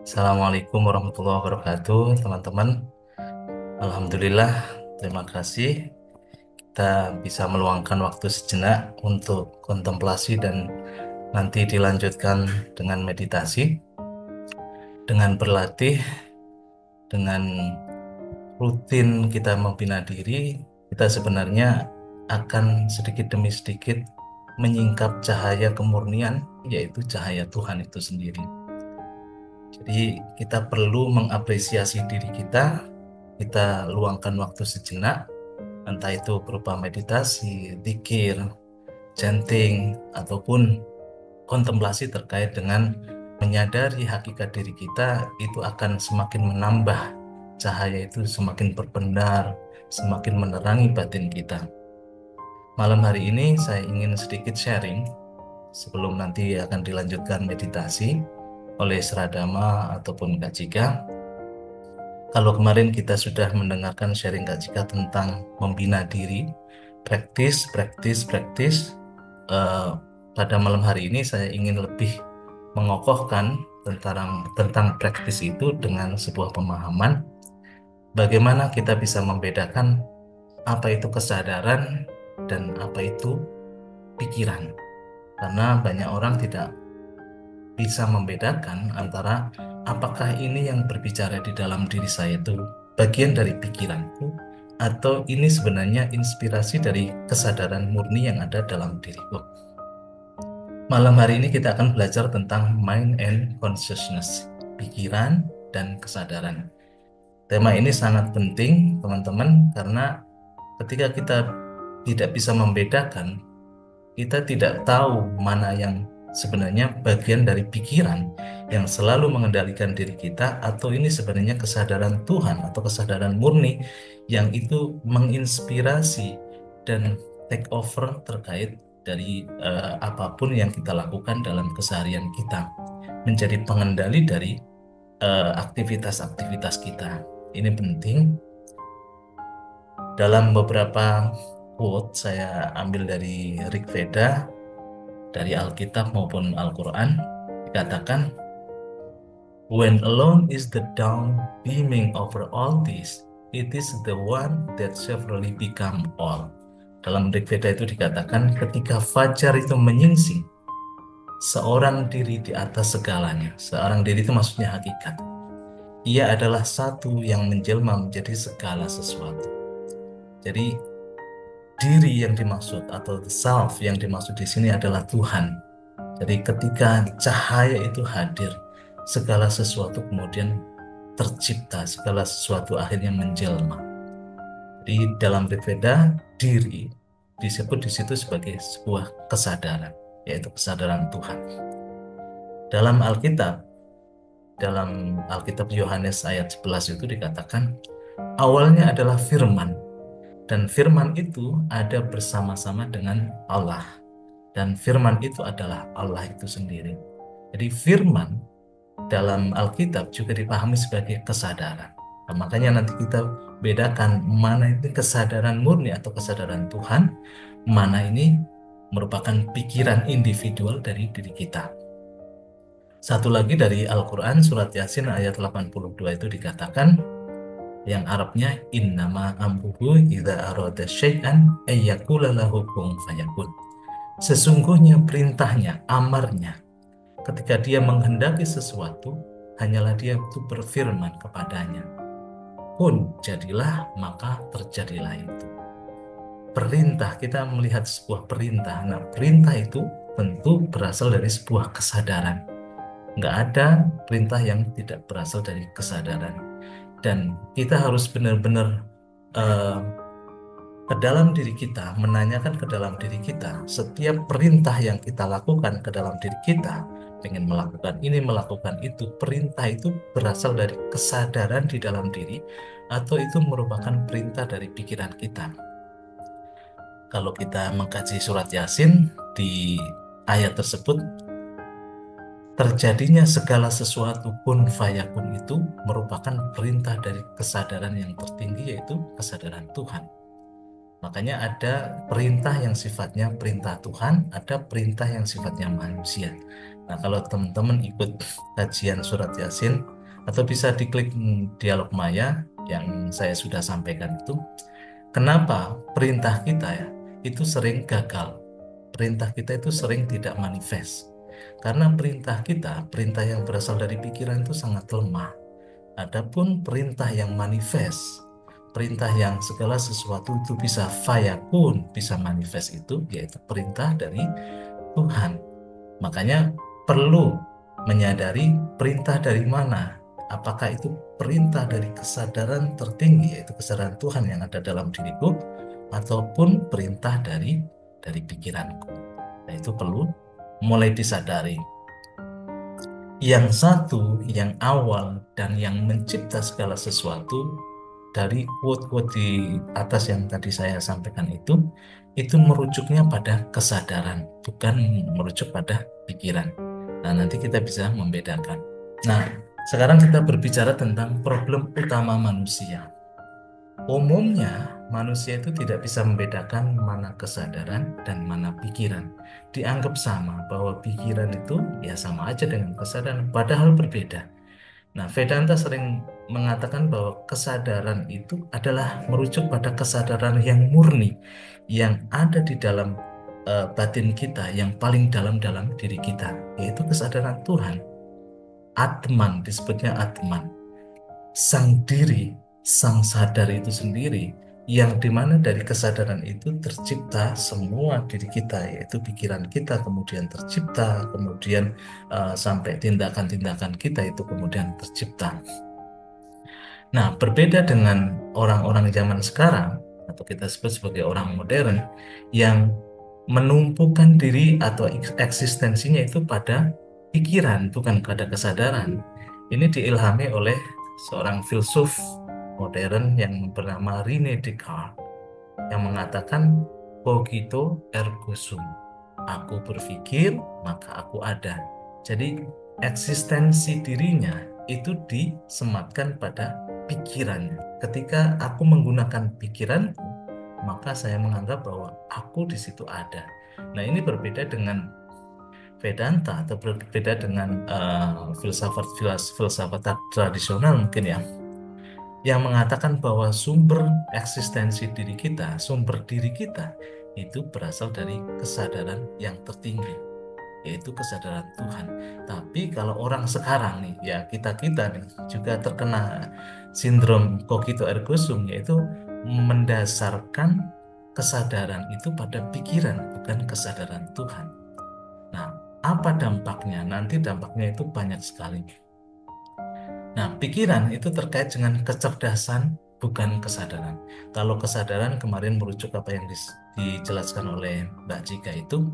Assalamualaikum warahmatullahi wabarakatuh, teman-teman. Alhamdulillah, terima kasih kita bisa meluangkan waktu sejenak untuk kontemplasi dan nanti dilanjutkan dengan meditasi, dengan berlatih, dengan rutin kita membina diri, kita sebenarnya akan sedikit demi sedikit menyingkap cahaya kemurnian, yaitu cahaya Tuhan itu sendiri. Jadi kita perlu mengapresiasi diri kita luangkan waktu sejenak, entah itu berupa meditasi, zikir, chanting, ataupun kontemplasi terkait dengan menyadari hakikat diri kita, itu akan semakin menambah cahaya itu semakin berbenar, semakin menerangi batin kita. Malam hari ini saya ingin sedikit sharing sebelum nanti akan dilanjutkan meditasi oleh Sradama ataupun Kak Cika. Kalau kemarin kita sudah mendengarkan sharing Kak Cika tentang membina diri, praktis, eh, pada malam hari ini saya ingin lebih mengokohkan tentang praktis itu dengan sebuah pemahaman bagaimana kita bisa membedakan apa itu kesadaran dan apa itu pikiran. Karena banyak orang tidak bisa membedakan antara apakah ini yang berbicara di dalam diri saya itu bagian dari pikiranku atau ini sebenarnya inspirasi dari kesadaran murni yang ada dalam diriku. Malam hari ini kita akan belajar tentang mind and consciousness, pikiran dan kesadaran. Tema ini sangat penting, teman-teman, karena ketika kita tidak bisa membedakan, kita tidak tahu mana yang sebenarnya bagian dari pikiran yang selalu mengendalikan diri kita atau ini sebenarnya kesadaran Tuhan atau kesadaran murni yang itu menginspirasi dan take over terkait dari apapun yang kita lakukan dalam keseharian kita, menjadi pengendali dari aktivitas-aktivitas kita. Ini penting. Dalam beberapa quote saya ambil dari Rig Veda, dari Alkitab maupun Al-Quran, dikatakan, when alone is the dawn beaming over all this, it is the one that severally become all. Dalam Rig Veda itu dikatakan, ketika fajar itu menyingsing, seorang diri di atas segalanya. Seorang diri itu maksudnya hakikat. Ia adalah satu yang menjelma menjadi segala sesuatu. Jadi diri yang dimaksud atau the self yang dimaksud di sini adalah Tuhan. Jadi ketika cahaya itu hadir, segala sesuatu kemudian tercipta, segala sesuatu akhirnya menjelma. Di dalam Veda, diri disebut di situ sebagai sebuah kesadaran, yaitu kesadaran Tuhan. Dalam Alkitab Yohanes ayat 11 itu dikatakan, awalnya adalah firman, dan firman itu ada bersama-sama dengan Allah. Dan firman itu adalah Allah itu sendiri. Jadi firman dalam Alkitab juga dipahami sebagai kesadaran. Nah, makanya nanti kita bedakan mana itu kesadaran murni atau kesadaran Tuhan, mana ini merupakan pikiran individual dari diri kita. Satu lagi dari Al-Quran, surat Yasin ayat 82 itu dikatakan, yang Arabnya, innama amruhu idza arada syai'an ayyakula lahu kun fayakun. Sesungguhnya perintahnya, amarnya, ketika dia menghendaki sesuatu, hanyalah dia itu berfirman kepadanya, kun, jadilah, maka terjadilah itu. Perintah, kita melihat sebuah perintah. Nah, perintah itu tentu berasal dari sebuah kesadaran. Nggak ada perintah yang tidak berasal dari kesadaran. Dan kita harus benar-benar eh, ke dalam diri kita, menanyakan ke dalam diri kita, setiap perintah yang kita lakukan ke dalam diri kita, pengen melakukan ini, melakukan itu, perintah itu berasal dari kesadaran di dalam diri, atau itu merupakan perintah dari pikiran kita. Kalau kita mengkaji surat Yasin, di ayat tersebut, terjadinya segala sesuatu kun fayakun itu merupakan perintah dari kesadaran yang tertinggi, yaitu kesadaran Tuhan. Makanya ada perintah yang sifatnya perintah Tuhan, ada perintah yang sifatnya manusia. Nah, kalau teman-teman ikut kajian surat Yasin, Atau bisa diklik dialog maya yang saya sudah sampaikan itu. Kenapa perintah kita ya itu sering gagal? Perintah kita itu sering tidak manifest. Karena perintah kita, perintah yang berasal dari pikiran itu sangat lemah. Adapun perintah yang manifest, perintah yang segala sesuatu itu bisa fayakun, bisa manifest itu, yaitu perintah dari Tuhan. Makanya perlu menyadari perintah dari mana. Apakah itu perintah dari kesadaran tertinggi, yaitu kesadaran Tuhan yang ada dalam diriku, ataupun perintah dari pikiranku. Nah, itu perlu mulai disadari. Yang satu, yang awal, dan yang mencipta segala sesuatu, dari quote-quote di atas yang tadi saya sampaikan itu merujuknya pada kesadaran, bukan merujuk pada pikiran. Nah, nanti kita bisa membedakan. Nah, sekarang kita berbicara tentang problem utama manusia. Umumnya, manusia itu tidak bisa membedakan mana kesadaran dan mana pikiran. Dianggap sama, bahwa pikiran itu ya sama aja dengan kesadaran, padahal berbeda. Nah, Vedanta sering mengatakan bahwa kesadaran itu adalah merujuk pada kesadaran yang murni, yang ada di dalam batin kita, yang paling dalam-dalam diri kita, yaitu kesadaran Tuhan. Atman, disebutnya Atman. Sang diri, sang sadar itu sendiri, yang dimana dari kesadaran itu tercipta semua diri kita, yaitu pikiran kita kemudian tercipta, kemudian sampai tindakan-tindakan kita itu kemudian tercipta. Nah, berbeda dengan orang-orang zaman sekarang, atau kita sebut sebagai orang modern, yang menumpukan diri atau eksistensinya itu pada pikiran, bukan pada kesadaran. Ini diilhami oleh seorang filsuf modern yang bernama René Descartes, yang mengatakan cogito ergo sum. Aku berpikir, maka aku ada. Jadi eksistensi dirinya itu disematkan pada pikirannya. Ketika aku menggunakan pikiranku, maka saya menganggap bahwa aku di situ ada. Nah, ini berbeda dengan Vedanta atau berbeda dengan filsafat tradisional mungkin ya, yang mengatakan bahwa sumber eksistensi diri kita, sumber diri kita itu berasal dari kesadaran yang tertinggi, yaitu kesadaran Tuhan. Tapi kalau orang sekarang nih, ya kita-kita nih juga terkena sindrom cogito ergo sum, yaitu mendasarkan kesadaran itu pada pikiran, bukan kesadaran Tuhan. Nah, apa dampaknya? Nanti dampaknya itu banyak sekali. Nah, pikiran itu terkait dengan kecerdasan, bukan kesadaran. Kalau kesadaran kemarin merujuk apa yang dijelaskan oleh Mbak Jika itu,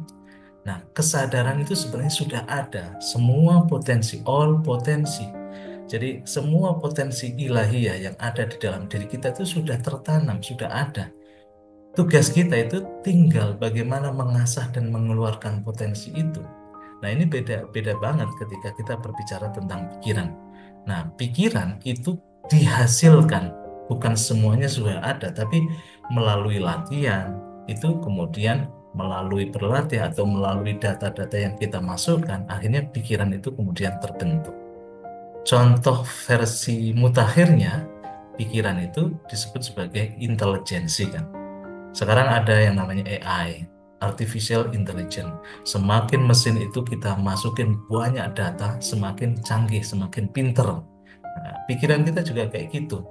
nah kesadaran itu sebenarnya sudah ada, semua potensi, all potensi. Jadi semua potensi ilahiyah yang ada di dalam diri kita itu sudah tertanam, sudah ada. Tugas kita itu tinggal bagaimana mengasah dan mengeluarkan potensi itu. Nah, ini beda banget ketika kita berbicara tentang pikiran. Nah, pikiran itu dihasilkan, bukan semuanya sudah ada, tapi melalui latihan, itu kemudian melalui berlatih atau melalui data-data yang kita masukkan, akhirnya pikiran itu kemudian terbentuk. Contoh versi mutakhirnya, pikiran itu disebut sebagai intelijensi kan. Sekarang ada yang namanya AI, Artificial Intelligence. Semakin mesin itu kita masukin banyak data, semakin canggih, semakin pinter. Nah, pikiran kita juga kayak gitu.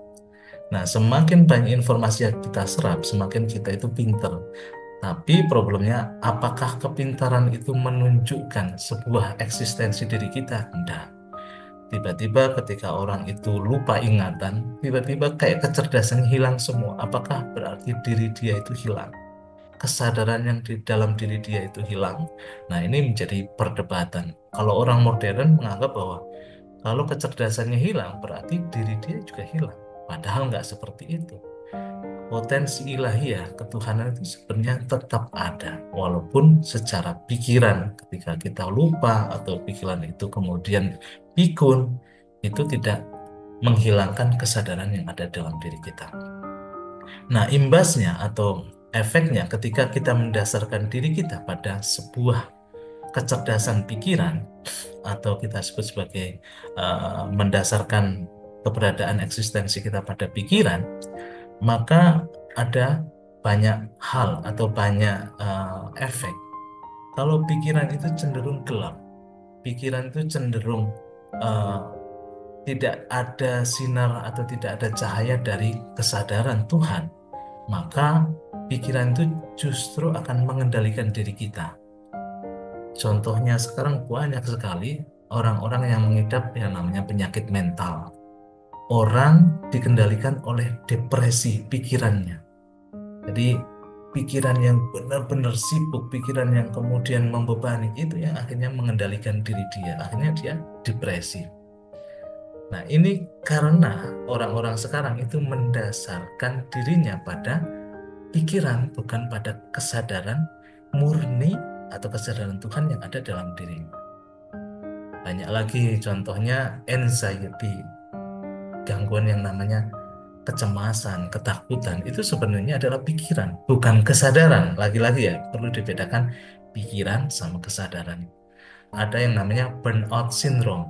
Nah, semakin banyak informasi yang kita serap, semakin kita itu pinter. Tapi problemnya, apakah kepintaran itu menunjukkan sebuah eksistensi diri kita? Tidak. Tiba-tiba ketika orang itu lupa ingatan, tiba-tiba kayak kecerdasannya hilang semua. Apakah berarti diri dia itu hilang? Kesadaran yang di dalam diri dia itu hilang. Nah, ini menjadi perdebatan. Kalau orang modern menganggap bahwa kalau kecerdasannya hilang, berarti diri dia juga hilang. Padahal nggak seperti itu. Potensi ilahiyah, ketuhanan itu sebenarnya tetap ada. Walaupun secara pikiran, ketika kita lupa atau pikiran itu kemudian pikun, itu tidak menghilangkan kesadaran yang ada dalam diri kita. Nah, imbasnya atau efeknya ketika kita mendasarkan diri kita pada sebuah kecerdasan pikiran, atau kita sebut sebagai mendasarkan keberadaan eksistensi kita pada pikiran, maka ada banyak hal atau banyak efek. Kalau pikiran itu cenderung gelap, pikiran itu cenderung uh, tidak ada sinar atau tidak ada cahaya dari kesadaran Tuhan, maka pikiran itu justru akan mengendalikan diri kita. Contohnya sekarang banyak sekali orang-orang yang mengidap yang namanya penyakit mental. Orang dikendalikan oleh depresi pikirannya. Jadi pikiran yang benar-benar sibuk, pikiran yang kemudian membebani, itu yang akhirnya mengendalikan diri dia. Akhirnya dia depresi. Nah, ini karena orang-orang sekarang itu mendasarkan dirinya pada pikiran, bukan pada kesadaran murni atau kesadaran Tuhan yang ada dalam dirinya. Banyak lagi contohnya anxiety, gangguan yang namanya kecemasan, ketakutan. Itu sebenarnya adalah pikiran, bukan kesadaran. Lagi-lagi ya, perlu dibedakan pikiran sama kesadaran. Ada yang namanya burnout syndrome.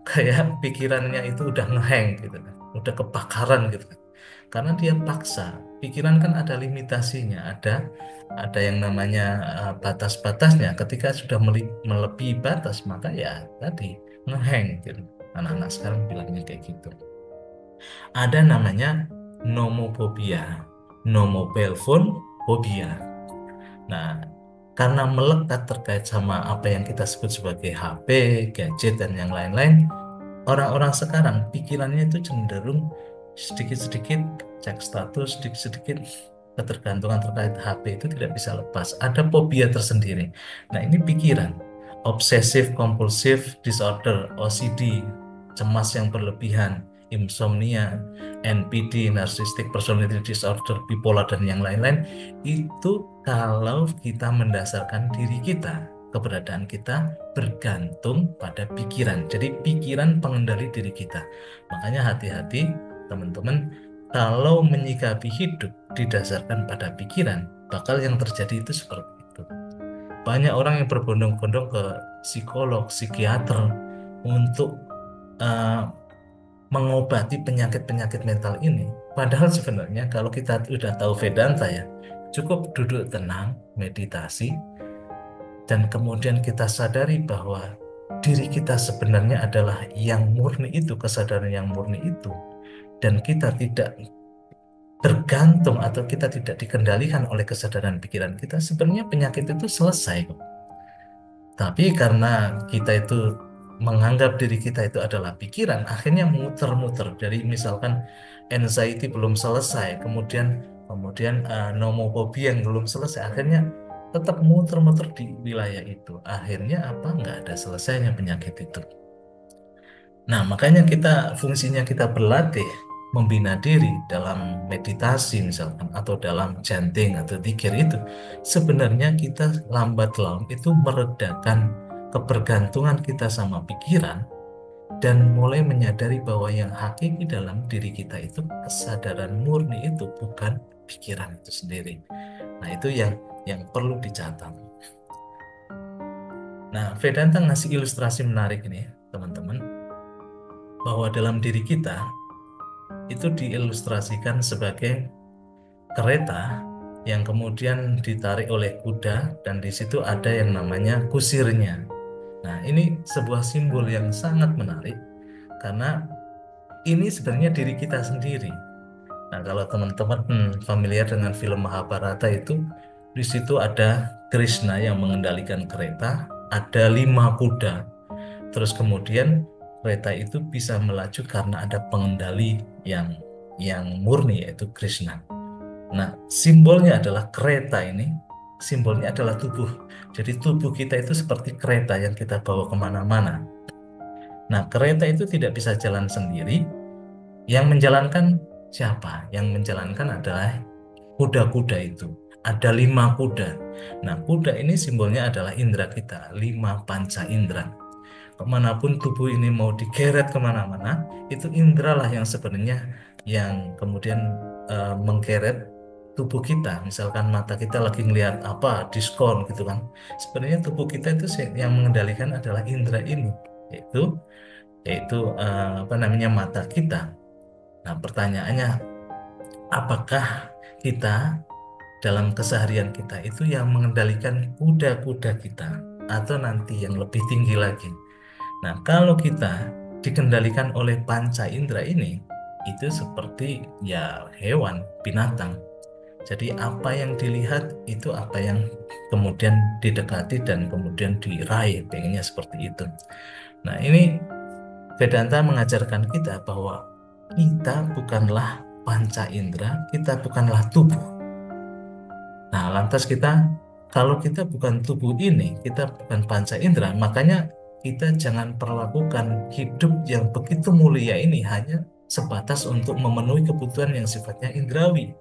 Kayak pikirannya itu udah ngehang gitu kan, udah kebakaran gitu kan. Karena dia paksa. Pikiran kan ada limitasinya, ada yang namanya batas-batasnya. Ketika sudah melebihi batas, maka ya tadi ngehang gitu. Anak-anak sekarang bilangnya kayak gitu. Ada namanya nomophobia, no mobile phone phobia. Nah, karena melekat terkait sama apa yang kita sebut sebagai HP, gadget, dan yang lain-lain, orang-orang sekarang pikirannya itu cenderung sedikit-sedikit cek status, sedikit-sedikit ketergantungan terkait HP itu tidak bisa lepas. Ada fobia tersendiri. Nah, ini pikiran. Obsessive Compulsive Disorder, OCD, cemas yang berlebihan, insomnia, NPD, Narcissistic Personality Disorder, bipolar, dan yang lain-lain, itu kalau kita mendasarkan diri kita, keberadaan kita bergantung pada pikiran. Jadi pikiran pengendali diri kita. Makanya hati-hati teman-teman, kalau menyikapi hidup didasarkan pada pikiran, bakal yang terjadi itu seperti itu. Banyak orang yang berbondong-bondong ke psikolog, psikiater untuk uh, mengobati penyakit-penyakit mental ini. Padahal sebenarnya kalau kita sudah tahu Vedanta ya, cukup duduk tenang, meditasi, dan kemudian kita sadari bahwa diri kita sebenarnya adalah yang murni itu, kesadaran yang murni itu, dan kita tidak tergantung atau kita tidak dikendalikan oleh kesadaran pikiran kita, sebenarnya penyakit itu selesai kok. Tapi karena kita itu menganggap diri kita itu adalah pikiran, akhirnya muter-muter. Dari misalkan anxiety belum selesai, kemudian nomophobia yang belum selesai, akhirnya tetap muter-muter di wilayah itu. Akhirnya apa? Nggak ada selesainya penyakit itu. Nah, makanya fungsinya kita berlatih membina diri dalam meditasi misalkan, atau dalam chanting atau zikir itu. Sebenarnya kita lambat laun itu meredakan kebergantungan kita sama pikiran dan mulai menyadari bahwa yang hakiki dalam diri kita itu kesadaran murni itu, bukan pikiran itu sendiri. Nah, itu yang perlu dicatat. Nah, Vedanta ngasih ilustrasi menarik ini, teman-teman, bahwa dalam diri kita itu diilustrasikan sebagai kereta yang kemudian ditarik oleh kuda, dan di situ ada yang namanya kusirnya. Nah, ini sebuah simbol yang sangat menarik karena ini sebenarnya diri kita sendiri. Nah, kalau teman-teman familiar dengan film Mahabharata itu, di situ ada Krishna yang mengendalikan kereta, ada 5 kuda. Terus kemudian kereta itu bisa melaju karena ada pengendali yang murni, yaitu Krishna. Nah, simbolnya adalah kereta ini, simbolnya adalah tubuh. Jadi tubuh kita itu seperti kereta yang kita bawa kemana-mana. Nah, kereta itu tidak bisa jalan sendiri. Yang menjalankan siapa? Yang menjalankan adalah kuda-kuda itu. Ada 5 kuda. Nah, kuda ini simbolnya adalah indera kita, 5 panca indera. Kemanapun tubuh ini mau digeret kemana-mana, itu indera lah yang sebenarnya yang kemudian menggeret tubuh kita. Misalkan mata kita lagi ngelihat apa, diskon gitu kan. Sebenarnya tubuh kita itu yang mengendalikan adalah indera ini, yaitu apa namanya, mata kita. Nah, pertanyaannya, apakah kita dalam keseharian kita itu yang mengendalikan kuda-kuda kita atau nanti yang lebih tinggi lagi? Nah, kalau kita dikendalikan oleh panca indera ini, itu seperti ya hewan, binatang. Jadi apa yang dilihat itu apa yang kemudian didekati dan kemudian diraih, pengennya seperti itu. Nah, ini Vedanta mengajarkan kita bahwa kita bukanlah panca indera, kita bukanlah tubuh. Nah, lantas kalau kita bukan tubuh ini, kita bukan panca indera, makanya kita jangan perlakukan hidup yang begitu mulia ini hanya sebatas untuk memenuhi kebutuhan yang sifatnya indrawi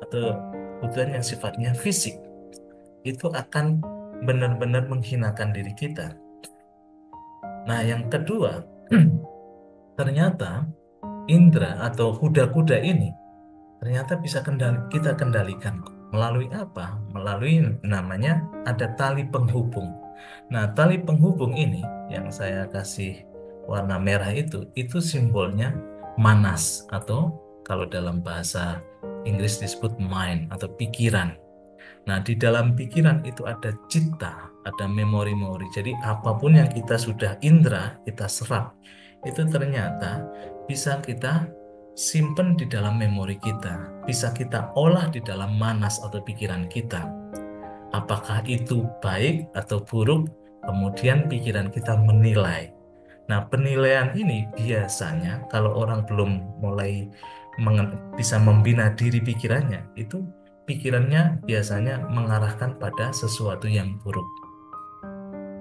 atau kebutuhan yang sifatnya fisik. Itu akan benar-benar menghinakan diri kita. Nah, yang kedua, ternyata indera atau kuda-kuda ini ternyata bisa kita kendalikan. Melalui apa? Melalui namanya ada tali penghubung. Nah, tali penghubung ini yang saya kasih warna merah itu simbolnya manas, atau kalau dalam bahasa Inggris disebut mind atau pikiran. Nah, di dalam pikiran itu ada cita, ada memori-memori. Jadi apapun yang kita sudah indera, kita serap, itu ternyata bisa kita simpen di dalam memori kita, bisa kita olah di dalam manas atau pikiran kita. Apakah itu baik atau buruk, kemudian pikiran kita menilai. Nah, penilaian ini biasanya kalau orang belum mulai bisa membina diri pikirannya, itu pikirannya biasanya mengarahkan pada sesuatu yang buruk.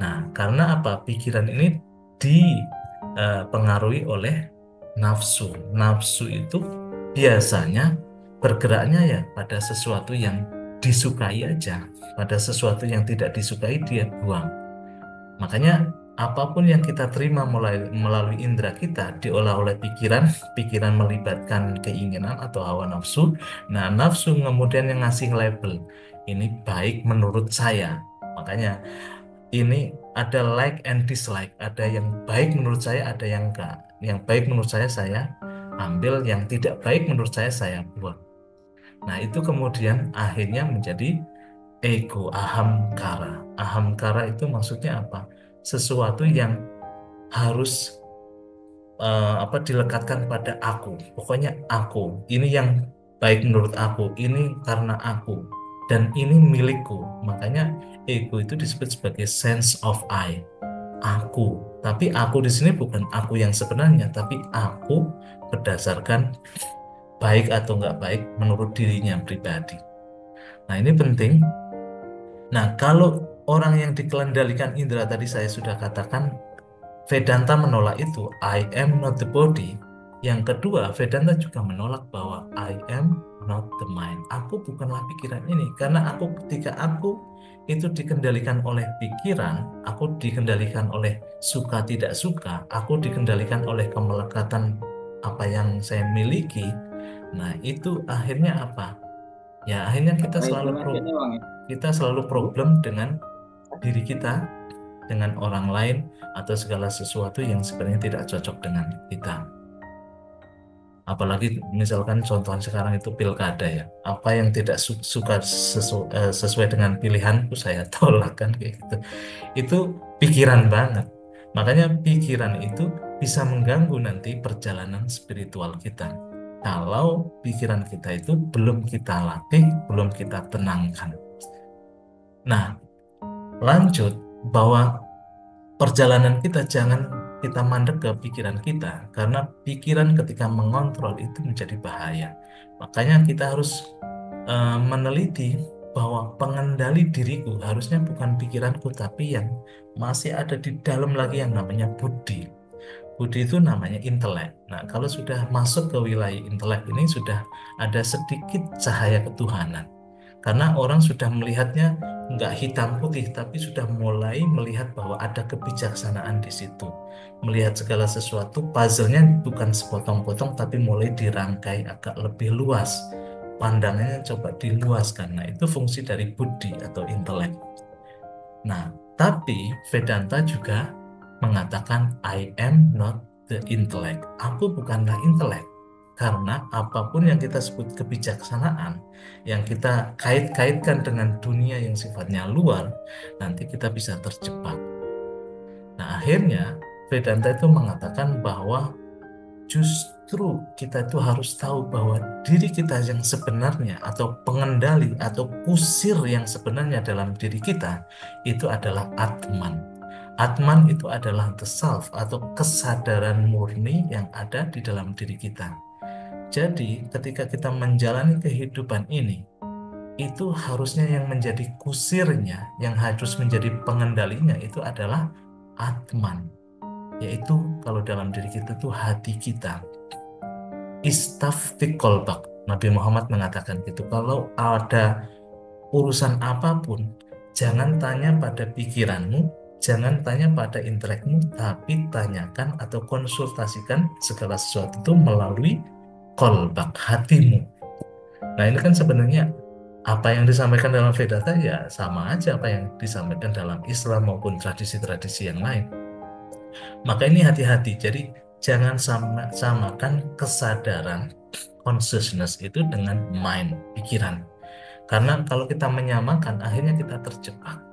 Nah, karena apa? Pikiran ini dipengaruhi oleh nafsu. Nafsu itu biasanya bergeraknya ya pada sesuatu yang disukai aja. Pada sesuatu yang tidak disukai dia buang. Makanya apapun yang kita terima melalui indera kita diolah oleh pikiran, pikiran melibatkan keinginan atau hawa nafsu. Nah, nafsu kemudian yang ngasih label, ini baik menurut saya. Makanya ini ada like and dislike, ada yang baik menurut saya, ada yang enggak. Yang baik menurut saya ambil, yang tidak baik menurut saya buang. Nah, itu kemudian akhirnya menjadi ego, ahamkara. Ahamkara itu maksudnya apa? Sesuatu yang harus dilekatkan pada aku. Pokoknya aku. Ini yang baik menurut aku. Ini karena aku. Dan ini milikku. Makanya ego itu disebut sebagai sense of I. Aku. Tapi aku di sini bukan aku yang sebenarnya, tapi aku berdasarkan baik atau nggak baik menurut dirinya pribadi. Nah, ini penting. Nah, kalau orang yang dikendalikan indera tadi saya sudah katakan, Vedanta menolak itu, I am not the body. Yang kedua, Vedanta juga menolak bahwa I am not the mind. Aku bukanlah pikiran ini, karena ketika aku itu dikendalikan oleh pikiran, aku dikendalikan oleh suka tidak suka, aku dikendalikan oleh kemelekatan apa yang saya miliki. Nah, itu akhirnya apa? Ya, akhirnya kita selalu problem dengan diri kita, dengan orang lain, atau segala sesuatu yang sebenarnya tidak cocok dengan kita. Apalagi misalkan contoh sekarang itu pilkada ya, apa yang tidak suka sesuai dengan pilihanku saya tolak kan, kayak gitu. Itu pikiran banget. Makanya pikiran itu bisa mengganggu nanti perjalanan spiritual kita. Kalau pikiran kita itu belum kita latih, belum kita tenangkan. Nah, lanjut bahwa perjalanan kita jangan kita mandek ke pikiran kita, karena pikiran ketika mengontrol itu menjadi bahaya. Makanya kita harus meneliti bahwa pengendali diriku harusnya bukan pikiranku, tapi yang masih ada di dalam lagi yang namanya budi. Budi itu namanya intelek. Nah, kalau sudah masuk ke wilayah intelek ini sudah ada sedikit cahaya ketuhanan. Karena orang sudah melihatnya nggak hitam putih, tapi sudah mulai melihat bahwa ada kebijaksanaan di situ. Melihat segala sesuatu, puzzle-nya bukan sepotong-potong, tapi mulai dirangkai agak lebih luas. pandangannya coba diluaskan. Nah, itu fungsi dari buddhi atau intelek. Nah, tapi Vedanta juga mengatakan I am not the intellect. Aku bukanlah intelek. Karena apapun yang kita sebut kebijaksanaan, yang kita kait-kaitkan dengan dunia yang sifatnya luar, nanti kita bisa terjebak. Nah, akhirnya Vedanta itu mengatakan bahwa justru kita itu harus tahu bahwa diri kita yang sebenarnya atau pengendali atau kusir yang sebenarnya dalam diri kita itu adalah Atman. Atman itu adalah the self atau kesadaran murni yang ada di dalam diri kita. Jadi ketika kita menjalani kehidupan ini, itu harusnya yang menjadi kusirnya, yang harus menjadi pengendalinya itu adalah Atman. Yaitu kalau dalam diri kita itu hati kita. Istafti kolbak. Nabi Muhammad mengatakan gitu. Kalau ada urusan apapun, jangan tanya pada pikiranmu, jangan tanya pada intelekmu, tapi tanyakan atau konsultasikan segala sesuatu itu melalui kolbak, hatimu. Nah, ini kan sebenarnya apa yang disampaikan dalam Vedanta ya sama aja apa yang disampaikan dalam Islam maupun tradisi-tradisi yang lain. Maka ini hati-hati. Jadi jangan samakan kesadaran consciousness itu dengan mind, pikiran. Karena kalau kita menyamakan, akhirnya kita terjebak.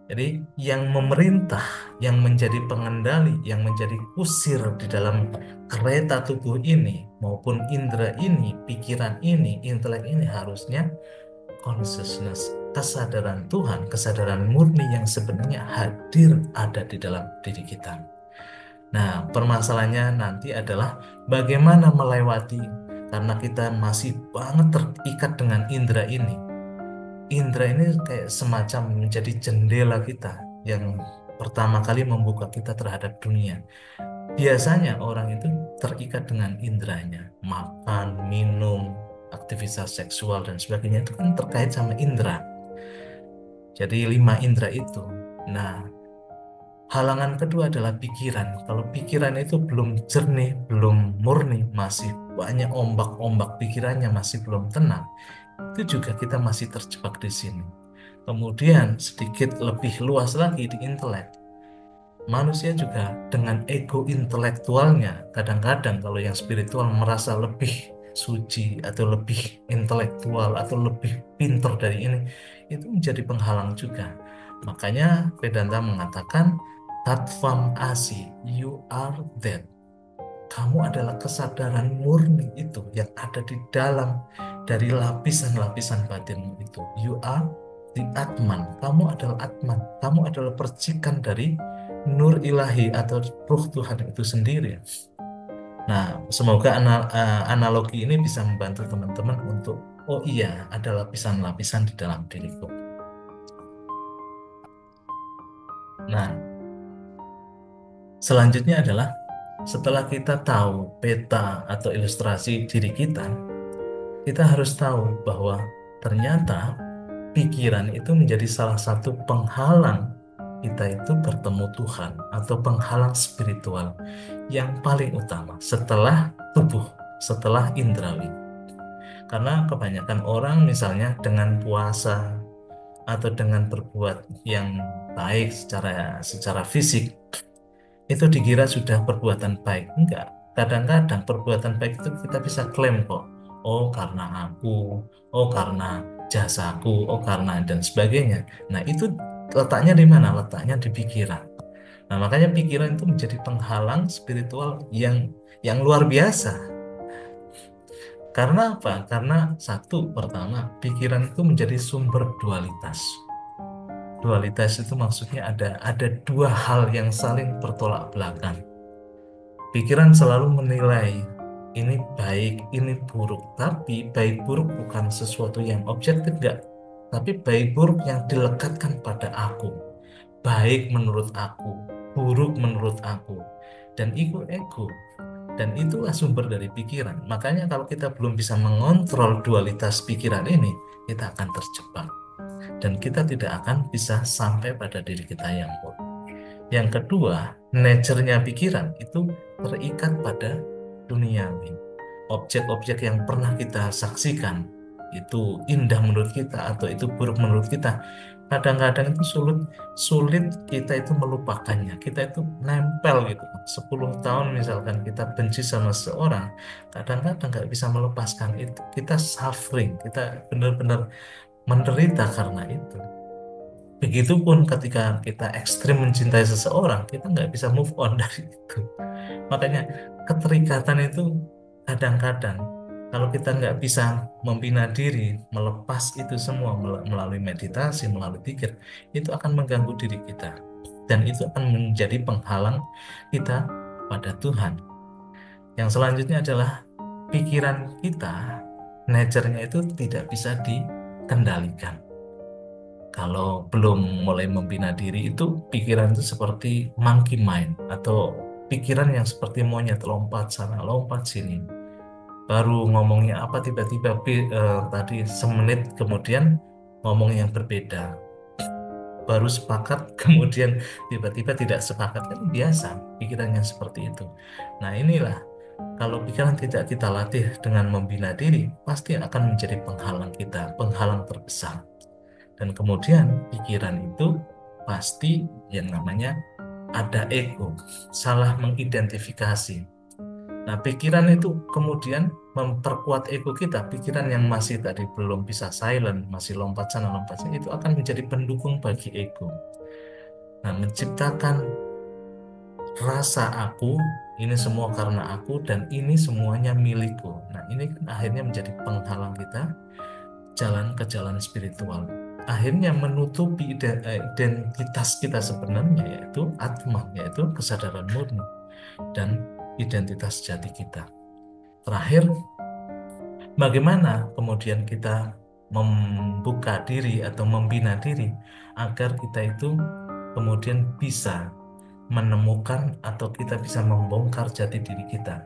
Jadi yang memerintah, yang menjadi pengendali, yang menjadi kusir di dalam kereta tubuh ini, maupun indera ini, pikiran ini, intelek ini harusnya consciousness, kesadaran Tuhan, kesadaran murni yang sebenarnya hadir ada di dalam diri kita. Nah, permasalahannya nanti adalah bagaimana melewati, karena kita masih banget terikat dengan indera ini. Indera ini kayak semacam menjadi jendela kita yang pertama kali membuka kita terhadap dunia. Biasanya orang itu terikat dengan inderanya, makan, minum, aktivitas seksual dan sebagainya itu kan terkait sama indera. Jadi 5 indera itu. Nah, halangan kedua adalah pikiran. Kalau pikiran itu belum jernih, belum murni, masih banyak ombak-ombak pikirannya masih belum tenang, itu juga kita masih terjebak di sini. Kemudian sedikit lebih luas lagi di intelek. Manusia juga dengan ego intelektualnya, kadang-kadang kalau yang spiritual merasa lebih suci atau lebih intelektual atau lebih pintar dari ini, itu menjadi penghalang juga. Makanya Vedanta mengatakan Tattvam Asi, you are that. Kamu adalah kesadaran murni itu yang ada di dalam dari lapisan-lapisan batinmu itu. You are the Atman. Kamu adalah Atman. Kamu adalah percikan dari nur ilahi atau ruh Tuhan itu sendiri. Nah, semoga analogi ini bisa membantu teman-teman untuk, oh iya, ada lapisan-lapisan di dalam diriku. Nah, selanjutnya adalah setelah kita tahu peta atau ilustrasi diri kita harus tahu bahwa ternyata pikiran itu menjadi salah satu penghalang kita itu bertemu Tuhan atau penghalang spiritual yang paling utama setelah tubuh, setelah indrawi. Karena kebanyakan orang misalnya dengan puasa atau dengan berbuat yang baik secara fisik itu dikira sudah perbuatan baik. Enggak. Kadang-kadang perbuatan baik itu kita bisa klaim kok. Oh karena aku, oh karena jasaku, oh karena dan sebagainya. Nah itu letaknya di mana? Letaknya di pikiran. Nah makanya pikiran itu menjadi penghalang spiritual yang luar biasa. Karena apa? Karena satu, pertama, pikiran itu menjadi sumber dualitas. Dualitas itu maksudnya ada dua hal yang saling bertolak belakang. Pikiran selalu menilai ini baik, ini buruk. Tapi baik buruk bukan sesuatu yang objektif, enggak. Tapi baik buruk yang dilekatkan pada aku. Baik menurut aku, buruk menurut aku. Dan ego. Dan itulah sumber dari pikiran. Makanya kalau kita belum bisa mengontrol dualitas pikiran ini, kita akan terjebak. Dan kita tidak akan bisa sampai pada diri kita yang murni. Yang kedua, nature-nya pikiran itu terikat pada duniawi. objek-objek yang pernah kita saksikan itu indah menurut kita atau itu buruk menurut kita, kadang-kadang itu sulit sulit kita itu melupakannya. Kita itu nempel gitu. 10 tahun misalkan kita benci sama seorang, kadang-kadang nggak bisa melepaskan itu. Kita suffering, kita benar-benar menderita karena itu. Begitupun ketika kita ekstrim mencintai seseorang, kita nggak bisa move on dari itu. Makanya keterikatan itu kadang-kadang kalau kita nggak bisa membina diri, melepas itu semua melalui meditasi, melalui pikir, itu akan mengganggu diri kita. Dan itu akan menjadi penghalang kita pada Tuhan. Yang selanjutnya adalah pikiran kita, nature-nya itu tidak bisa dikendalikan. Kalau belum mulai membina diri itu pikiran itu seperti monkey mind atau pikiran yang seperti monyet lompat sana lompat sini. Baru ngomongnya apa tiba-tiba tadi semenit kemudian ngomong yang berbeda. Baru sepakat kemudian tiba-tiba tidak sepakat, kan biasa pikirannya seperti itu. Nah, inilah kalau pikiran tidak kita latih dengan membina diri, pasti akan menjadi penghalang kita, penghalang terbesar. Dan kemudian pikiran itu pasti yang namanya ada ego, salah mengidentifikasi. Nah, pikiran itu kemudian memperkuat ego kita. Pikiran yang masih tadi belum bisa silent, masih lompat sana lompat sini, itu akan menjadi pendukung bagi ego. Nah, menciptakan rasa aku, ini semua karena aku dan ini semuanya milikku. Nah, ini kan akhirnya menjadi penghalang kita jalan ke jalan spiritual. Akhirnya menutupi identitas kita sebenarnya, yaitu atma, yaitu kesadaran murni dan identitas jati kita. Terakhir, bagaimana kemudian kita membuka diri atau membina diri agar kita itu kemudian bisa menemukan atau kita bisa membongkar jati diri kita.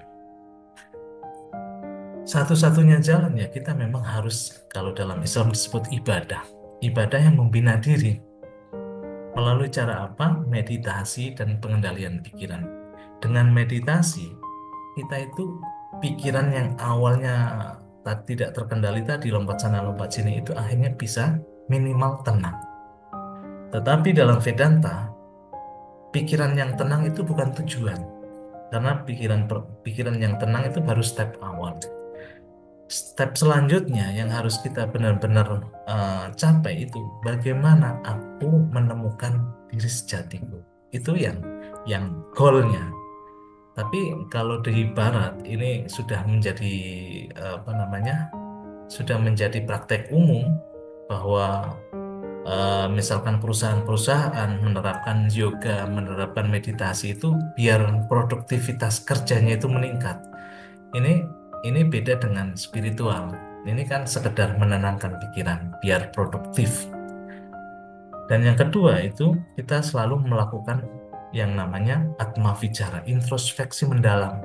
Satu-satunya jalan ya kita memang harus, kalau dalam Islam disebut ibadah. Ibadah yang membina diri. Melalui cara apa? Meditasi dan pengendalian pikiran. Dengan meditasi, kita itu pikiran yang awalnya tidak terkendali tadi, lompat sana lompat sini, itu akhirnya bisa minimal tenang. Tetapi dalam Vedanta, pikiran yang tenang itu bukan tujuan. Karena pikiran yang tenang itu baru step awal. Step selanjutnya yang harus kita benar-benar capai itu bagaimana aku menemukan diri sejatiku. Itu yang goalnya. Tapi kalau di Barat ini sudah menjadi apa namanya? Sudah menjadi praktek umum bahwa misalkan perusahaan-perusahaan menerapkan yoga, menerapkan meditasi itu biar produktivitas kerjanya itu meningkat. Ini ini beda dengan spiritual. Ini kan sekedar menenangkan pikiran biar produktif. Dan yang kedua itu kita selalu melakukan yang namanya atma vicara, introspeksi mendalam.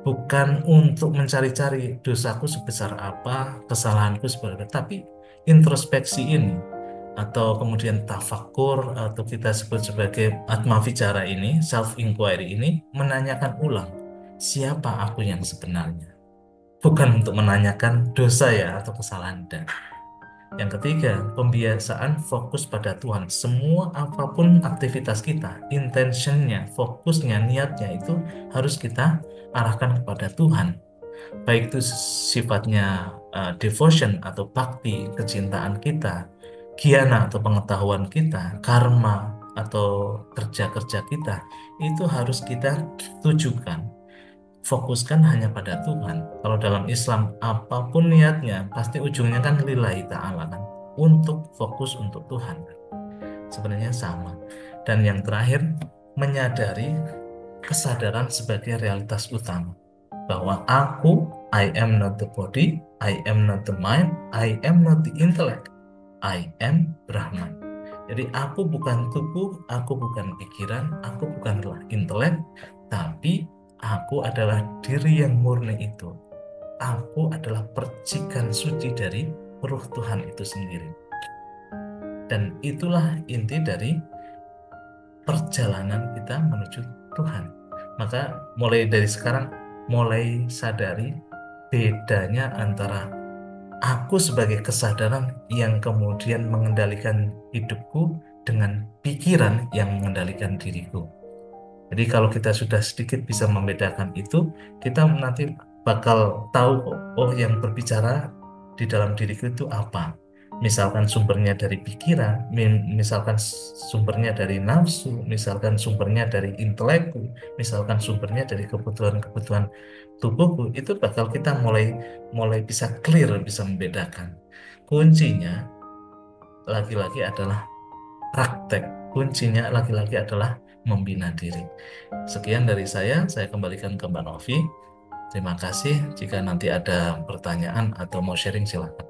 Bukan untuk mencari-cari dosaku sebesar apa, kesalahanku seperti apa, tapi introspeksi ini atau kemudian tafakur atau kita sebut sebagai atma vicara ini, self inquiry ini menanyakan ulang siapa aku yang sebenarnya. Bukan untuk menanyakan dosa ya atau kesalahan dan yang ketiga, pembiasaan fokus pada Tuhan. Semua apapun aktivitas kita, intentionnya, fokusnya, niatnya itu harus kita arahkan kepada Tuhan. Baik itu sifatnya devotion atau bakti, kecintaan kita, giana atau pengetahuan kita, karma atau kerja-kerja kita, itu harus kita tujukan fokuskan hanya pada Tuhan. Kalau dalam Islam, apapun niatnya, pasti ujungnya kan lillahi ta'ala kan. Untuk fokus untuk Tuhan. Sebenarnya sama. Dan yang terakhir, menyadari kesadaran sebagai realitas utama. Bahwa aku, I am not the body, I am not the mind, I am not the intellect, I am Brahman. Jadi aku bukan tubuh, aku bukan pikiran, aku bukanlah intelek, tapi aku adalah diri yang murni itu. Aku adalah percikan suci dari Ruh Tuhan itu sendiri. Dan itulah inti dari perjalanan kita menuju Tuhan. Maka mulai dari sekarang, mulai sadari bedanya antara aku sebagai kesadaran yang kemudian mengendalikan hidupku dengan pikiran yang mengendalikan diriku. Jadi kalau kita sudah sedikit bisa membedakan itu, kita nanti bakal tahu oh yang berbicara di dalam diriku itu apa. Misalkan sumbernya dari pikiran, misalkan sumbernya dari nafsu, misalkan sumbernya dari intelekku, misalkan sumbernya dari kebutuhan-kebutuhan tubuhku, itu bakal kita mulai mulai bisa clear, bisa membedakan. Kuncinya lagi-lagi adalah praktek. Kuncinya lagi-lagi adalah membina diri. Sekian dari saya kembalikan ke Mbak Novi. Terima kasih. Jika nanti ada pertanyaan atau mau sharing, silakan.